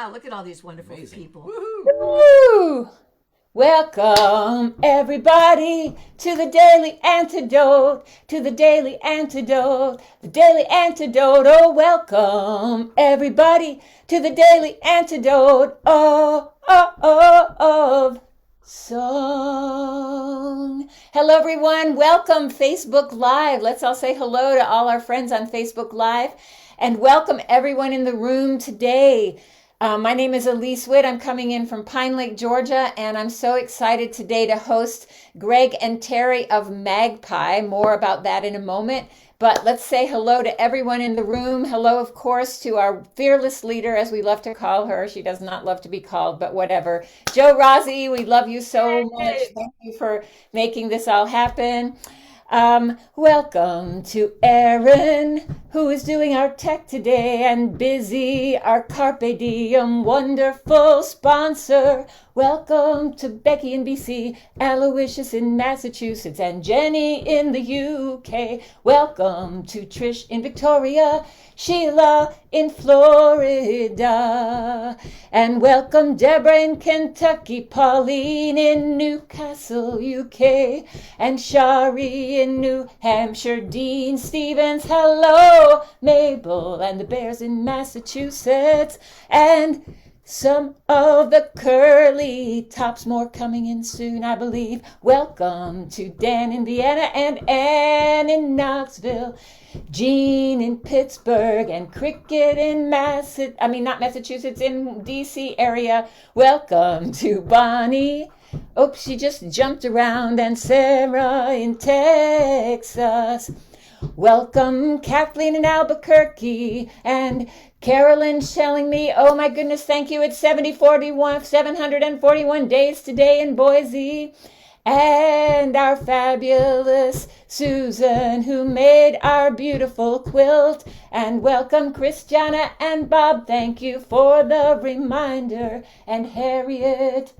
Wow, look at all these wonderful people. Woo! Welcome, everybody, to the Daily Antidote, to the Daily Antidote, the Daily Antidote. Oh, welcome, everybody, to the Daily Antidote of song. Hello, everyone. Welcome, Facebook Live. Let's all say hello to all our friends on Facebook Live, and welcome everyone in the room today. My name is Elise Witt. I'm coming in from Pine Lake, Georgia, and I'm so excited today to host Greg and Terry of Magpie. More about that in a moment. But let's say hello to everyone in the room. Hello, of course, to our fearless leader, as we love to call her. She does not love to be called, but whatever. Joe Rossi, we love you so much. Thank you for making this all happen. Welcome to Aaron, who is doing our tech today, and Busy, our Carpe Diem wonderful sponsor. Welcome to Becky in BC, Aloysius in Massachusetts, and Jenny in the UK. Welcome to Trish in Victoria, Sheila in Florida, and welcome Deborah in Kentucky, Pauline in Newcastle, UK, and Shari in New Hampshire, Dean Stevens, hello, Mabel, and the Bears in Massachusetts, and some of the curly tops, more coming in soon, I believe. Welcome to Dan, Indiana, and Ann in Knoxville, Jean in Pittsburgh, and Cricket in not Massachusetts, in DC area. Welcome to Bonnie. Oops, she just jumped around, and Sarah in Texas. Welcome, Kathleen in Albuquerque, and Carolyn's telling me, oh my goodness, thank you, it's 741 days today in Boise. And our fabulous Susan, who made our beautiful quilt. And welcome, Christiana and Bob, thank you for the reminder. And Harriet,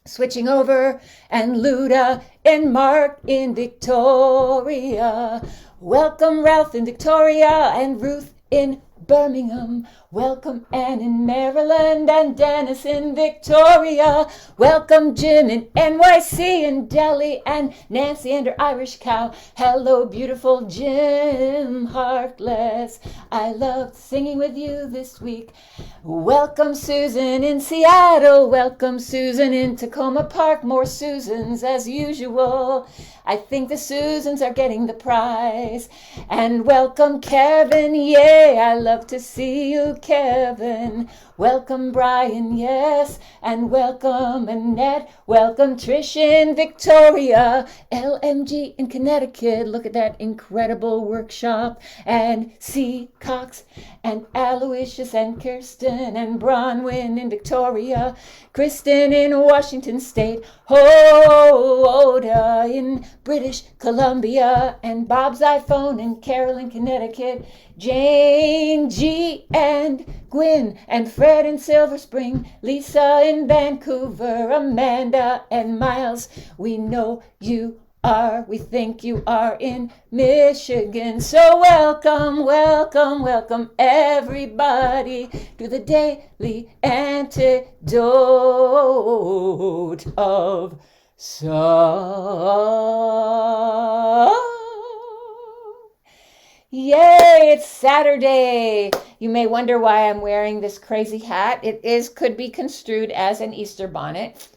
switching over, and Luda and Mark in Victoria. Welcome, Ralph in Victoria, and Ruth in Birmingham. Welcome, Anne in Maryland, and Dennis in Victoria. Welcome, Jim in NYC, and Delhi, and Nancy and her Irish cow. Hello, beautiful Jim Harkless. I loved singing with you this week. Welcome, Susan in Seattle. Welcome, Susan in Tacoma Park. More Susans as usual. I think the Susans are getting the prize. And welcome, Kevin. Yay, I love to see you, Kevin. Welcome, Brian, yes. And welcome, Annette. Welcome, Trish in Victoria. LMG in Connecticut. Look at that incredible workshop. And C. Cox and Aloysius and Kirsten and Bronwyn in Victoria. Kristen in Washington State. Hoda in British Columbia. And Bob's iPhone in Carroll in Connecticut. Jane G and Gwyn and Fred in Silver Spring, Lisa in Vancouver, Amanda and Miles. We know you are, we think you are in Michigan. So welcome everybody to the Daily Antidote of Song. Yay, it's Saturday. You may wonder why I'm wearing this crazy hat. Could be construed as an Easter bonnet.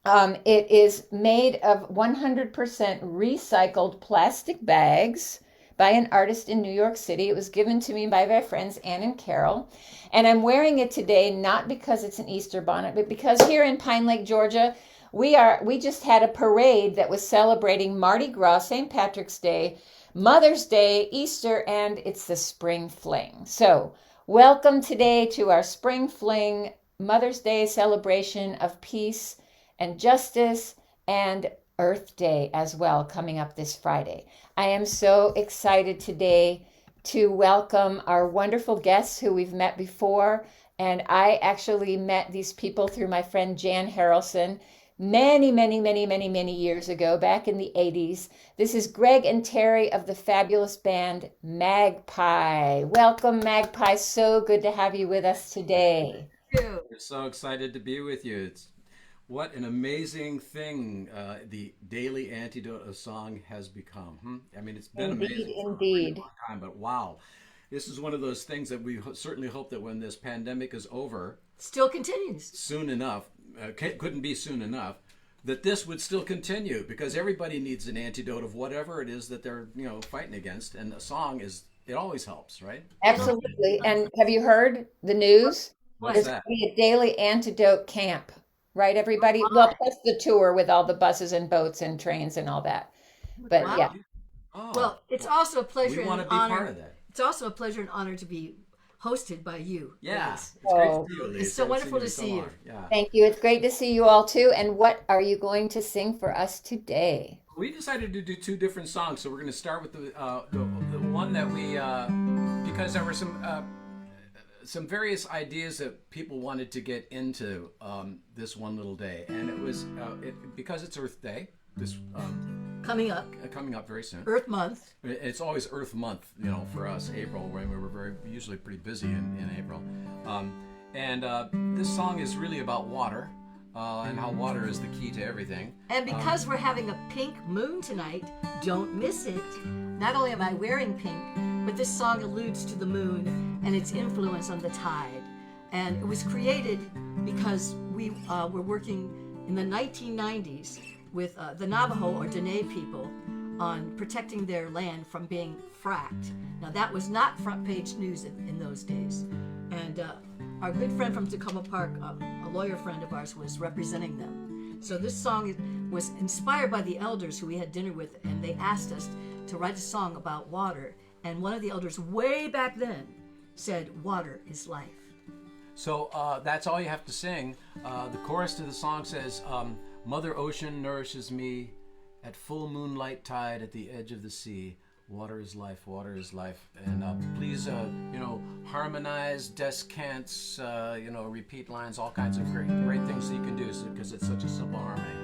It is made of 100% recycled plastic bags by an artist in New York City. It was given to me by my friends Ann and Carol. And I'm wearing it today not because it's an Easter bonnet, but because here in Pine Lake, Georgia, we just had a parade that was celebrating Mardi Gras, St. Patrick's Day, Mother's Day, Easter, and it's the Spring Fling. So welcome today to our Spring Fling Mother's Day celebration of peace and justice, and Earth Day as well, coming up this Friday. I am so excited today to welcome our wonderful guests who we've met before. And I actually met these people through my friend Jan Harrelson many years ago, back in the 80s. This is Greg and Terry of the fabulous band Magpie. Welcome, Magpie. So good to have you with us today. you. We're so excited to be with you. It's what an amazing thing the daily antidote of song has become. I mean, it's been Indeed, amazing for a pretty indeed. long time, but wow, this is one of those things that we certainly hope that when this pandemic is over, Still continues. soon enough, couldn't be soon enough, that this would still continue because everybody needs an antidote of whatever it is that they're fighting against, and a song is it always helps, right? Absolutely. And have you heard the news? What's There's going that? to be a daily antidote camp, right, everybody? Well, plus the tour with all the buses and boats and trains and all that. But Wow. yeah, Oh, Well, it's also a we pleasure and want an to be honor. part of that. It's also a pleasure and honor to be hosted by you. Yeah, Elise. it's great Oh. to see you, Elise. It's so I haven't wonderful seen to so see you. long. Yeah. thank you. It's great to see you all too. And what are you going to sing for us today? We decided to do two different songs, so we're going to start with the one that we because there were some various ideas that people wanted to get into this one little day, and it was because it's Earth Day. This Coming up, coming up very soon. Earth Month. It's always Earth Month, for us, April, when we were usually pretty busy in April. And this song is really about water and how water is the key to everything. And because we're having a pink moon tonight, don't miss it. Not only am I wearing pink, but this song alludes to the moon and its influence on the tide. And it was created because we were working in the 1990s with the Navajo or Dene people on protecting their land from being fracked. Now that was not front page news in those days. And our good friend from Tacoma Park, a lawyer friend of ours, was representing them. So this song was inspired by the elders who we had dinner with, and they asked us to write a song about water. And one of the elders way back then said, "Water is life." So that's all you have to sing. The chorus to the song says, Mother Ocean nourishes me at full moonlight tide at the edge of the sea. Water is life, water is life. And please, harmonize, descants, repeat lines, all kinds of great things that you can do because it's such a simple harmony.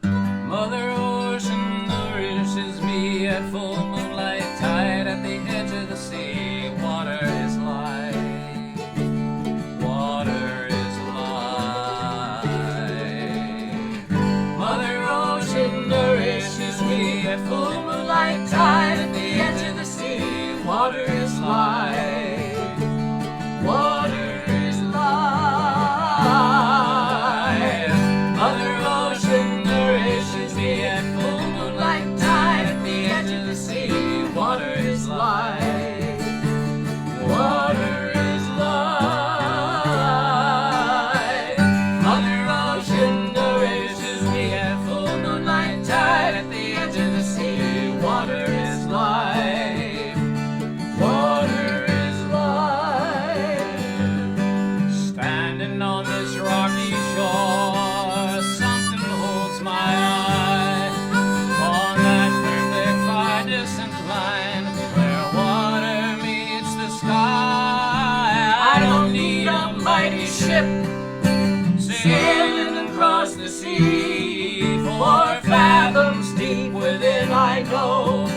Mother Ocean nourishes me at full moonlight tide at the edge of the sea. Water is life. Water is life. Mother Ocean nourishes me at full moonlight tide at the edge of the sea. Water is life. Water is life. Mother Ocean nourishes me at full moonlight tide at the edge of the sea. Water is life. Water is life. Mother Ocean nourishes me at full moonlight tide at the edge of the sea. Water is life. Water is life. Standing on this rocky shore, something holds my eye. On that perfect far distant line where water meets the sky. I don't need a mighty ship sailing across the sea. 4 fathoms deep within I know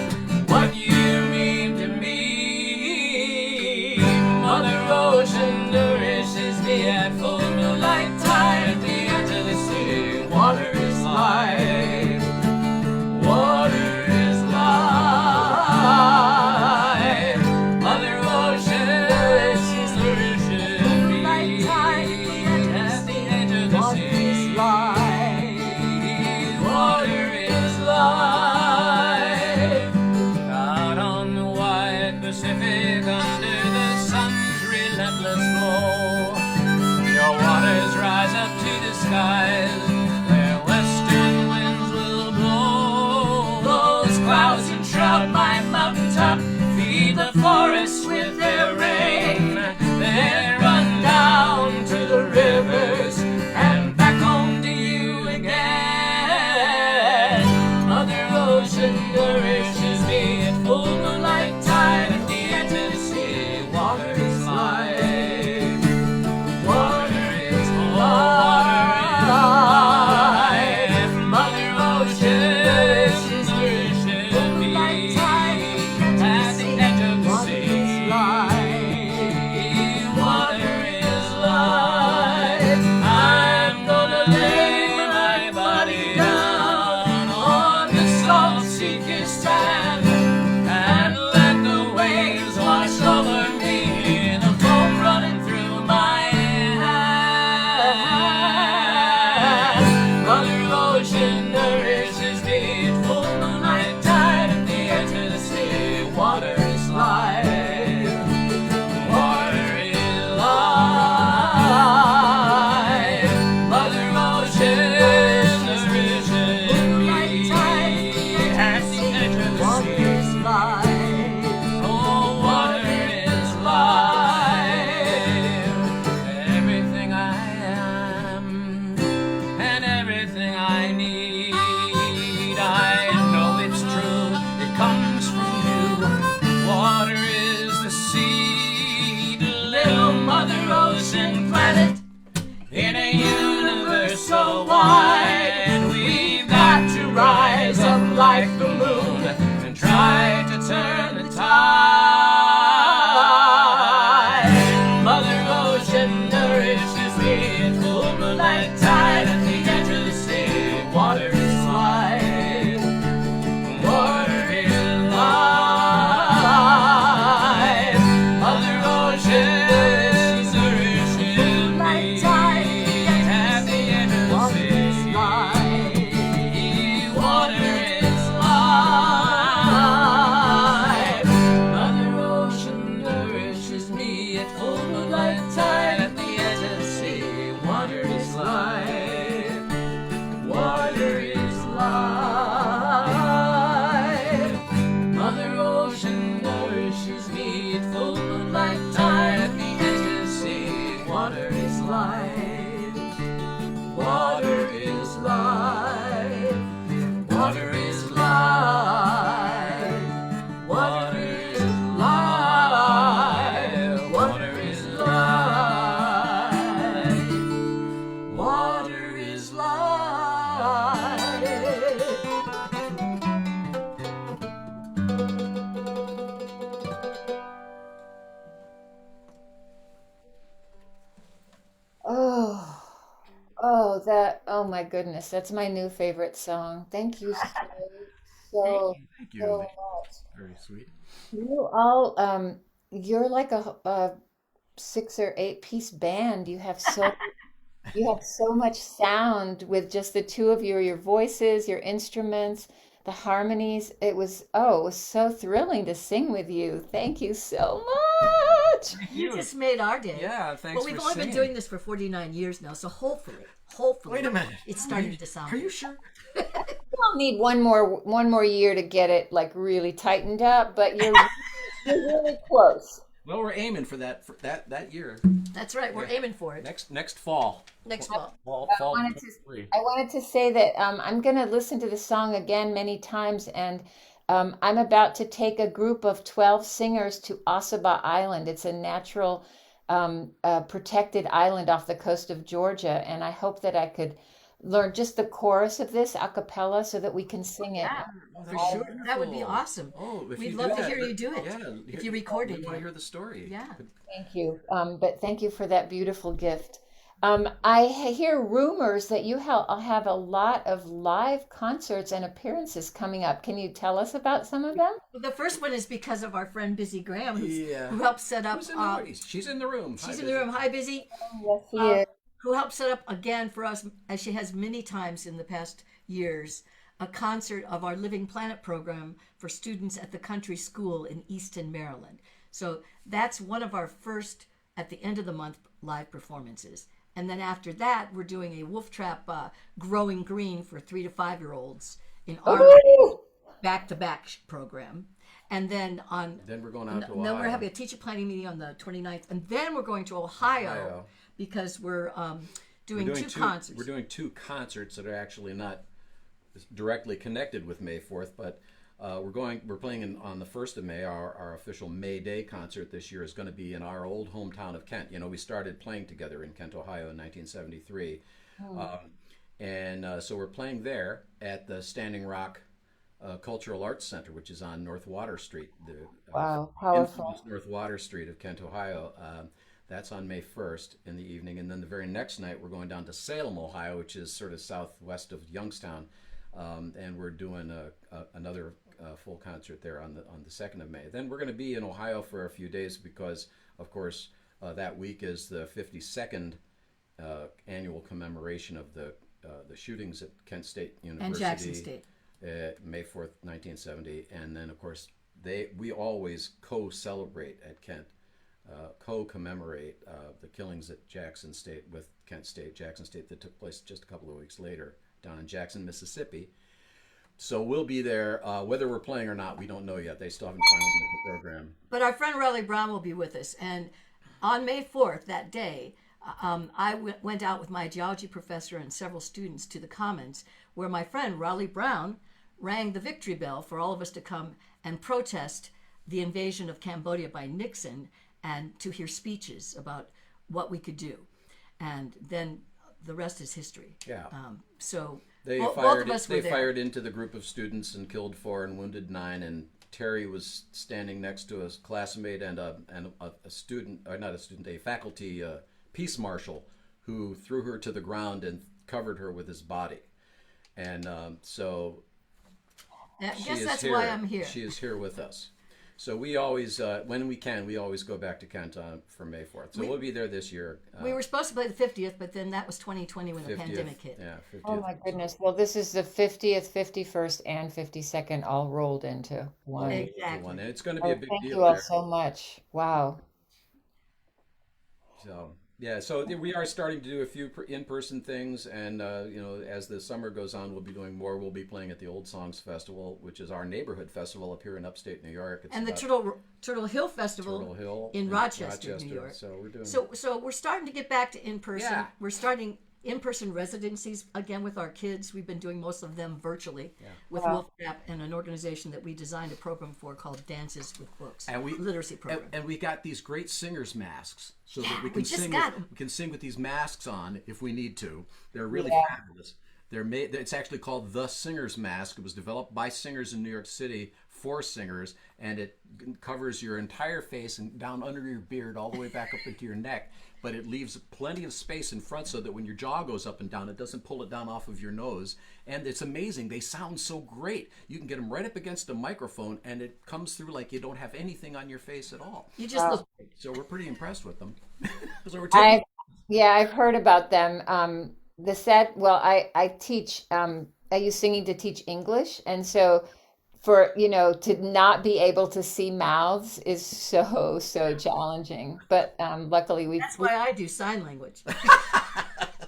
what you mean to me. Mother Ocean nourishes me at full moonlight tide at the edge of the sea. Water is life. Water is life. Mother Ocean nourishes me moonlight tide at the edge of the sea. Water is life. Out on the wide Pacific under the sun's relentless glow, your oh my goodness, that's my new favorite song. Thank you Thank so, you. Thank you. so much. Very sweet. You all, you're like a 6 or 8 piece band. You have so much sound with just the two of you, your voices, your instruments, the harmonies. It was so thrilling to sing with you. Thank you so much. Thank You you. just made our day. Yeah, thanks Well, we've for only been singing. doing this for 49 years now, so hopefully, Wait a minute. it's starting to sound Are you good. sure? We'll need one more year to get it like really tightened up, but you're really close. Well, we're aiming for that year. That's right. We're aiming for it Next fall. next fall. Fall wanted to 23. I wanted to say that I'm going to listen to the song again many times, and I'm about to take a group of 12 singers to Ossabaw Island. It's a natural protected island off the coast of Georgia, and I hope that I could learn just the chorus of this a cappella so that we can sing it. Yeah, Oh, for that's sure. That would be wonderful. awesome. Oh, if We'd you love do to that, hear you do it. Yeah, If you recorded we want to it. hear the story. Yeah. Thank you. But thank you for that beautiful gift. I hear rumors that you have a lot of live concerts and appearances coming up. Can you tell us about some of them? Well, the first one is because of our friend Busy Graham, Yeah. who helped set up. Who's in the room? She's in the room. Hi, She's in the room. Hi, Busy. Yes, he Uh, is. who helped set up again for us, as she has many times in the past years, a concert of our Living Planet program for students at the country school in Easton, Maryland. So that's one of our first, at the end of the month, live performances. And then after that, we're doing a Wolf Trap Growing Green for 3 to 5-year-olds in our Ooh! back-to-back program. And then Then we're going out to then we're Ohio. having a teacher planning meeting on the 29th. And then we're going to Ohio. Because we're doing two concerts. We're doing 2 concerts that are actually not directly connected with May 4th, but we're playing on the 1st of May. Our official May Day concert this year is going to be in our old hometown of Kent. You know, we started playing together in Kent, Ohio in 1973. So we're playing there at the Standing Rock Cultural Arts Center, which is on North Water Street. The Wow, powerful. infamous North Water Street of Kent, Ohio. That's on May 1st in the evening. And then the very next night, we're going down to Salem, Ohio, which is sort of southwest of Youngstown. And we're doing another full concert there on the 2nd of May. Then we're going to be in Ohio for a few days because, of course, that week is the 52nd annual commemoration of the shootings at Kent State University. And Jackson State. May 4th, 1970. And then, of course, we always co-celebrate at Kent. Co-commemorate the killings at Jackson State with Kent State, Jackson State, that took place just a couple of weeks later down in Jackson, Mississippi. So we'll be there. Whether we're playing or not, we don't know yet. They still haven't finalized the program. But our friend Raleigh Brown will be with us. And on May 4th, that day, I went out with my geology professor and several students to the Commons, where my friend Raleigh Brown rang the victory bell for all of us to come and protest the invasion of Cambodia by Nixon and to hear speeches about what we could do. And then the rest is history. Yeah. So They both fired. of us were They there. fired into the group of students and killed 4 and wounded 9. And Terry was standing next to a classmate and a student, or not a student, a faculty peace marshal, who threw her to the ground and covered her with his body. And so I she guess is that's here. why I'm here. She is here with us. So we always, when we can, we always go back to Kent for May 4th. So we'll be there this year. We were supposed to play the 50th, but then that was 2020 when the 50th, pandemic hit. Yeah, 50th. Oh my goodness. Well, this is the 50th, 51st, and 52nd all rolled into one. Exactly. And it's going to be a big Thank deal you all there. so much. Wow. So yeah, so we are starting to do a few in-person things, and as the summer goes on, we'll be doing more. We'll be playing at the Old Songs Festival, which is our neighborhood festival up here in upstate New York. It's And the about Turtle Hill Festival Turtle Hill in Rochester, New York. So we're doing. So we're starting to get back to in-person. Yeah. We're starting in-person residencies again with our kids. We've been doing most of them virtually with Wow. Wolf Trap and an organization that we designed a program for called Dances with Books, And we literacy program. And we got these great singers masks, so that we we can just sing. got 'em. We can sing with these masks on if we need to. They're really Yeah. fabulous. They're made. It's actually called the Singer's Mask. It was developed by singers in New York City 4 singers, and it covers your entire face and down under your beard all the way back up into your neck, but it leaves plenty of space in front so that when your jaw goes up and down, it doesn't pull it down off of your nose. And it's amazing. They sound so great. You can get them right up against a microphone, and it comes through like you don't have anything on your face at all. You just look. So we're pretty impressed with them. So we're I taking, Yeah, I've heard about them. I teach. I use singing to teach English, and so for to not be able to see mouths is so challenging. But luckily That's why I do sign language.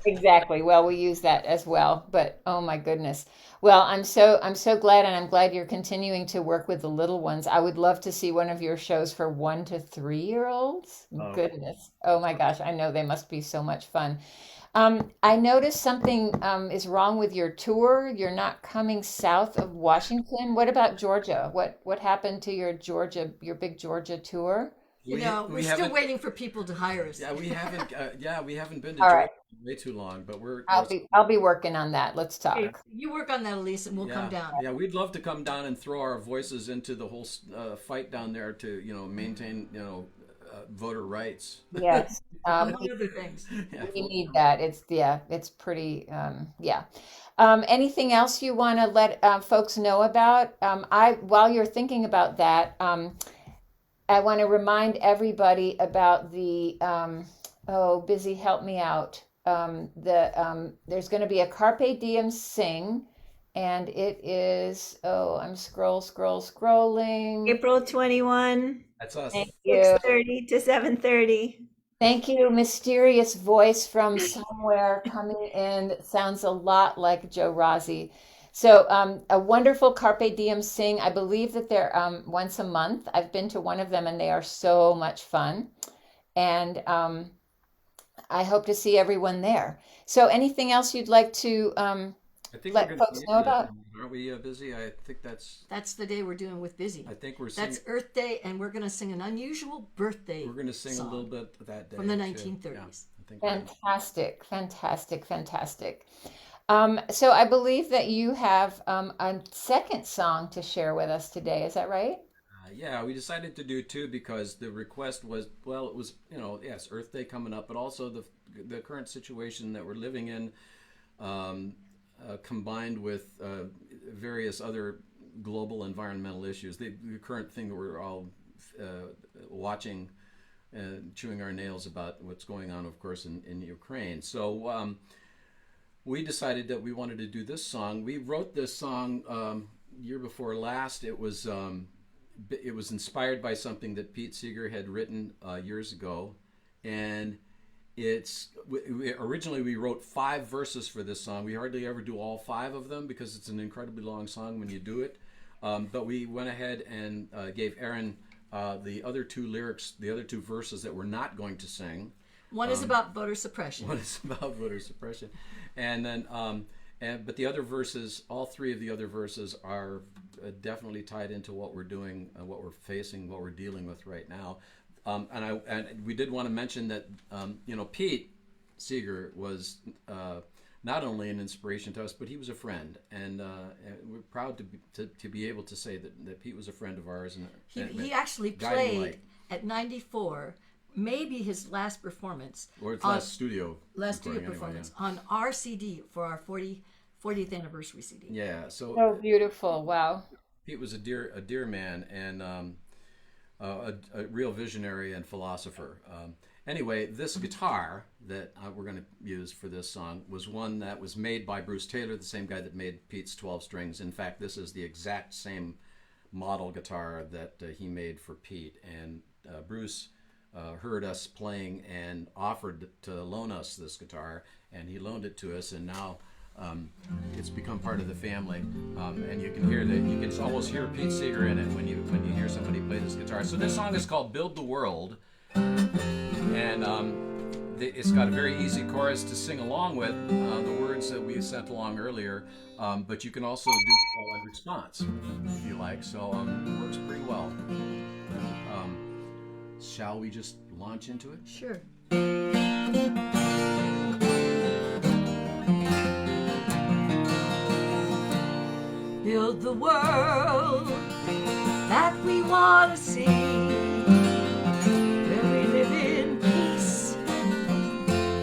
exactly. Well, we use that as well. But oh my goodness. Well, I'm so glad, and I'm glad you're continuing to work with the little ones. I would love to see one of your shows for 1 to 3-year-olds. Oh. Goodness. Oh my gosh, I know they must be so much fun. I noticed something is wrong with your tour. You're not coming south of Washington. What about Georgia? What happened to your big Georgia tour? We're still waiting for people to hire us. Yeah, we haven't. We haven't been to All Georgia right. way too long, but I'll be working on that. Let's talk. You work on that, Elise, and we'll come down. Yeah, we'd love to come down and throw our voices into the whole fight down there to maintain voter rights. Yes. Among other things. Yeah. We need that. It's pretty, yeah. Anything else you want to let folks know about? While you're thinking about that, I want to remind everybody about the, Busy, help me out. There's going to be a Carpe Diem sing, and it is, I'm scrolling. April 21, That's us. Thank you. 6:30 to 7:30. Thank you, mysterious voice from somewhere coming in that sounds a lot like Joe Rossi. So a wonderful Carpe Diem sing. I believe that they're once a month. I've been to one of them, and they are so much fun. And I hope to see everyone there. So anything else you'd like to I think let we're gonna folks be know about? Aren't we busy? I think that's the day we're doing with Busy. I think we're singing. That's Earth Day, and we're going to sing an unusual birthday. We're going to sing song a little bit that day from the too. 1930s. Yeah, I think we're- Fantastic. So I believe that you have a second song to share with us today. Is that right? Yeah, we decided to do 2 because the request was, well, it was, yes, Earth Day coming up, but also the current situation that we're living in, combined with various other global environmental issues. The current thing that we're all watching and chewing our nails about what's going on, of course, in Ukraine. So we decided that we wanted to do this song. We wrote this song year before last. It was inspired by something that Pete Seeger had written years ago, and originally we wrote 5 verses for this song. We hardly ever do all 5 of them because it's an incredibly long song when you do it. But we went ahead and gave Aaron the other 2 lyrics, the other 2 verses that we're not going to sing. One is about voter suppression. One is about voter suppression, and then but the other verses, all 3 of the other verses are definitely tied into what we're doing, what we're facing, what we're dealing with right now. And we did want to mention that Pete Seeger was not only an inspiration to us, but he was a friend, and we're proud to be able to say that Pete was a friend of ours. And he actually guiding played light. at 94, maybe his last performance, Or its last studio performance anyway, on our CD for our 40th anniversary CD. yeah. So So beautiful. Wow. Pete was a dear man, and a real visionary and philosopher. Anyway, this guitar that we're going to use for this song was one that was made by Bruce Taylor, the same guy that made Pete's 12 strings. In fact, this is the exact same model guitar that he made for Pete. And Bruce heard us playing and offered to loan us this guitar, and he loaned it to us, and now it's become part of the family. And you can hear that, you can almost hear Pete Seeger in it when you hear somebody play this guitar. So this song is called Build the World, and it's got a very easy chorus to sing along with, the words that we sent along earlier, but you can also do call and response if you like, so it works pretty well. Shall we just launch into it? Sure. build the world that we want to see, where we live in peace,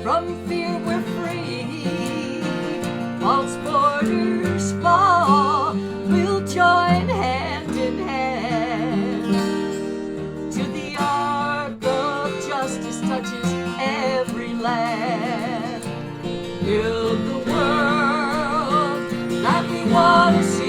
from fear we're free, false borders fall, we'll join hand in hand, till the arc of justice touches every land. Build the world that we want to see,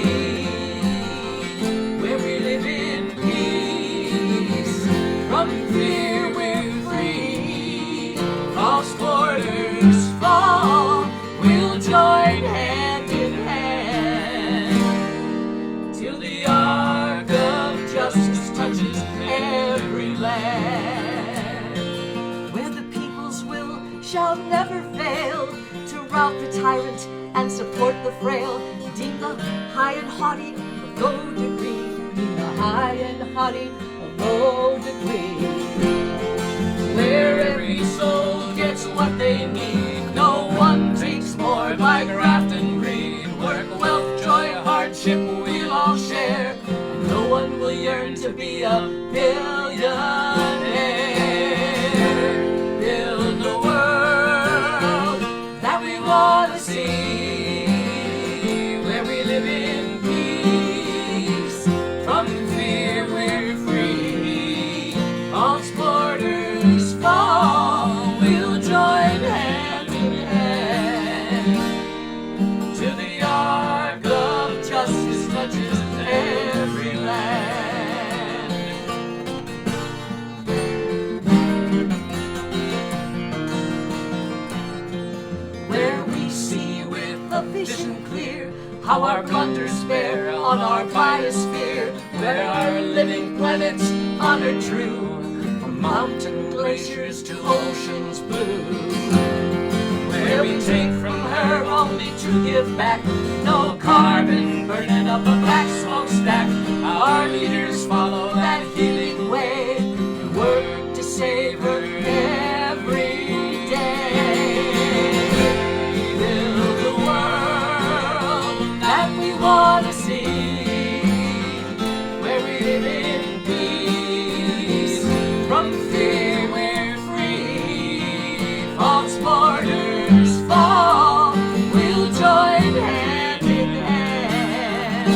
where we live in peace, from fear we're free, false borders fall, we'll join hand in hand, till the arc of justice touches every land, where the people's will shall never fail to rout the tyrant and support the frail. Deem the high and haughty of low degree, deem the high and haughty of low degree, where every soul gets what they need, no one takes more by graft and greed, work, wealth, joy, hardship we'll all share, and no one will yearn to be a billionaire. Build the world that we want to see, where we live in peace, from fear we're free, false borders fall, we'll join hand in hand, till the arc of justice touches every land. Where we see with a vision clear how our blunders fare on our biosphere, where our living planets honor true, from mountain glaciers to oceans blue, where we take from her only to give back, no carbon burning up a black smokestack. Our leaders follow that healing way and work to save her every day. Build the world that we want to see, where we live in peace, from fear we're free, false borders fall, we'll join hand in hand,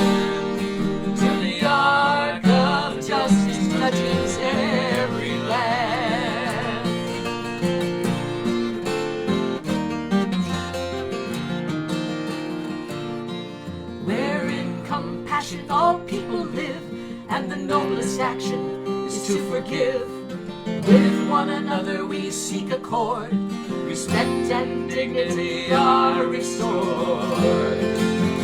till the arc of justice touches every land. Where in compassion all people live, and the noblest action is to forgive. With one another we seek accord, respect and dignity are restored.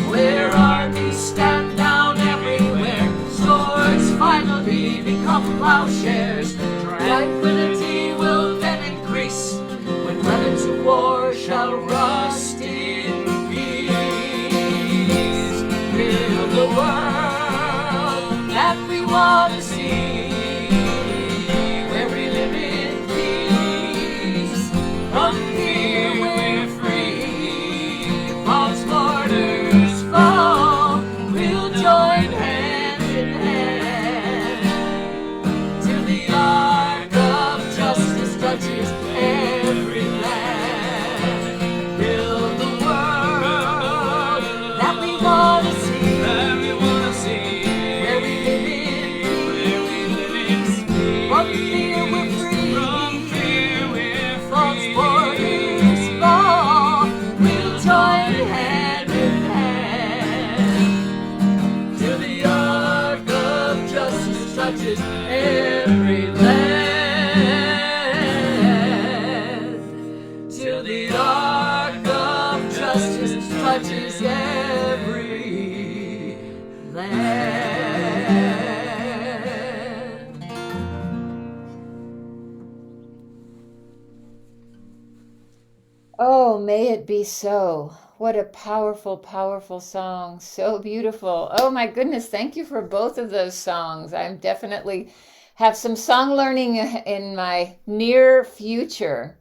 Where armies stand down everywhere, swords finally become plowshares. Tranquility will then increase, when weapons of war shall rust in peace. Build the world that we want to see, where we live in peace, from fear we're free, false borders fall, we'll join hand in hand, till the arc of justice touches every land. Build the world that we want to see, where we live in peace, from fear we're free, false borders fall, we'll join hand in hand, till the arc of justice touches every land, till the arc of justice touches every land. Oh, may it be so. What a powerful, powerful song. So beautiful. Oh my goodness. Thank you for both of those songs. I'm definitely have some song learning in my near future.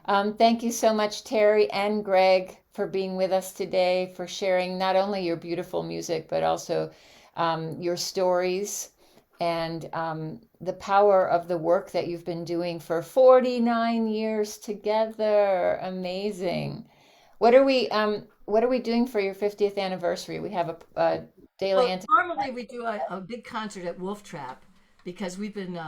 Thank you so much, Terry and Greg. for being with us today, for sharing not only your beautiful music, but also your stories and the power of the work that you've been doing for 49 years together. Amazing. What are we doing for your 50th anniversary? We have a daily Well, antidote. normally we do a big concert at Wolf Trap because we've been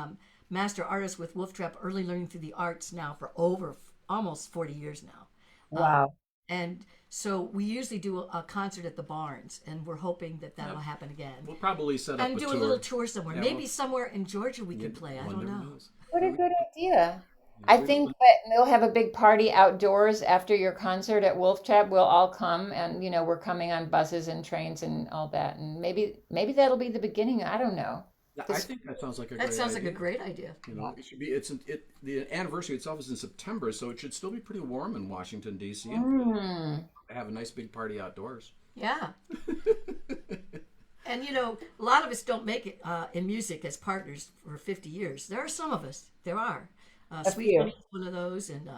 master artists with Wolf Trap Early Learning Through the Arts now for over almost 40 years now. Wow. And so we usually do a concert at the Barns, and we're hoping that that'll happen again. We'll probably set up And a do tour. a little tour somewhere. Yeah, Maybe somewhere in Georgia we can play. I one don't never know. knows. What a good idea. I think that we'll have a big party outdoors after your concert at Wolf Trap. We'll all come, and we're coming on buses and trains and all that, and maybe that'll be the beginning. I don't know. Yeah, I think that sounds like a That great sounds like a idea. great idea. It should be. The anniversary itself is in September, so it should still be pretty warm in Washington D.C. and have a nice big party outdoors. Yeah. And a lot of us don't make it in music as partners for 50 years. There are some of us. There are. Sweet few. Honey is one of those, and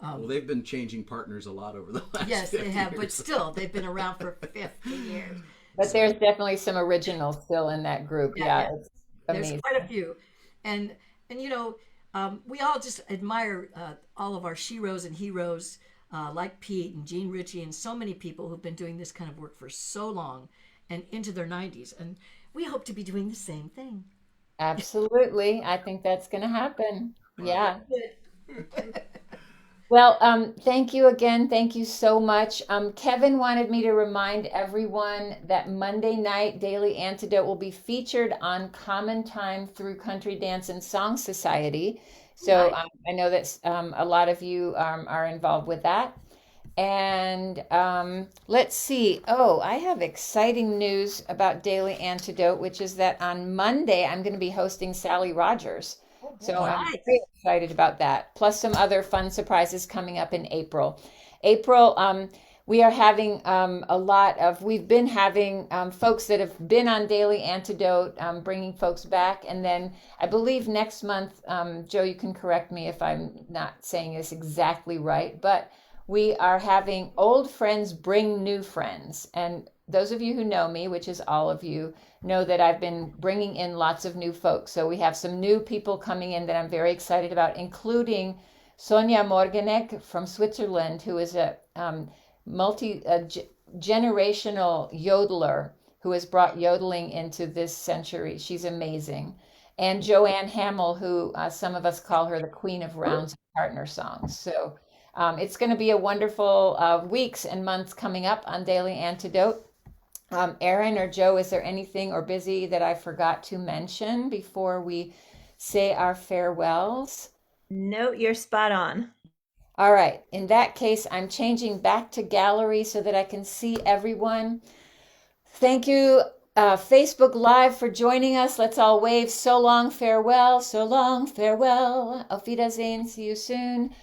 Well, they've been changing partners a lot over the last. yes, they 50 have. But years. still, they've been around for 50 years. But there's definitely some originals still in that group. Yeah, it's There's amazing. quite a few, and we all just admire all of our sheroes and heroes like Pete and Gene Ritchie and so many people who've been doing this kind of work for so long and into their 90s, and we hope to be doing the same thing. Absolutely. I think that's going to happen. Yeah. Well, thank you again. Thank you so much. Kevin wanted me to remind everyone that Monday night Daily Antidote will be featured on Common Time through Country Dance and Song Society. So Nice. I know that a lot of you are involved with that. And let's see. Oh, I have exciting news about Daily Antidote, which is that on Monday I'm going to be hosting Sally Rogers. So I'm Nice. very excited about that. Plus some other fun surprises coming up in April. April, we are having we've been having folks that have been on Daily Antidote, bringing folks back. And then I believe next month, Joe, you can correct me if I'm not saying this exactly right, but we are having old friends bring new friends. And those of you who know me, which is all of you, know that I've been bringing in lots of new folks. So we have some new people coming in that I'm very excited about, including Sonja Morganek from Switzerland, who is a generational yodeler who has brought yodeling into this century. She's amazing. And Joanne Hamill, who some of us call her the Queen of Rounds and Partner Songs. So it's going to be a wonderful weeks and months coming up on Daily Antidote. Erin or Joe, is there anything or Busy that I forgot to mention before we say our farewells? No, you're spot on. All right. In that case, I'm changing back to gallery so that I can see everyone. Thank you, Facebook Live, for joining us. Let's all wave so long, farewell, so long, farewell. Auf Wiedersehen. See you soon.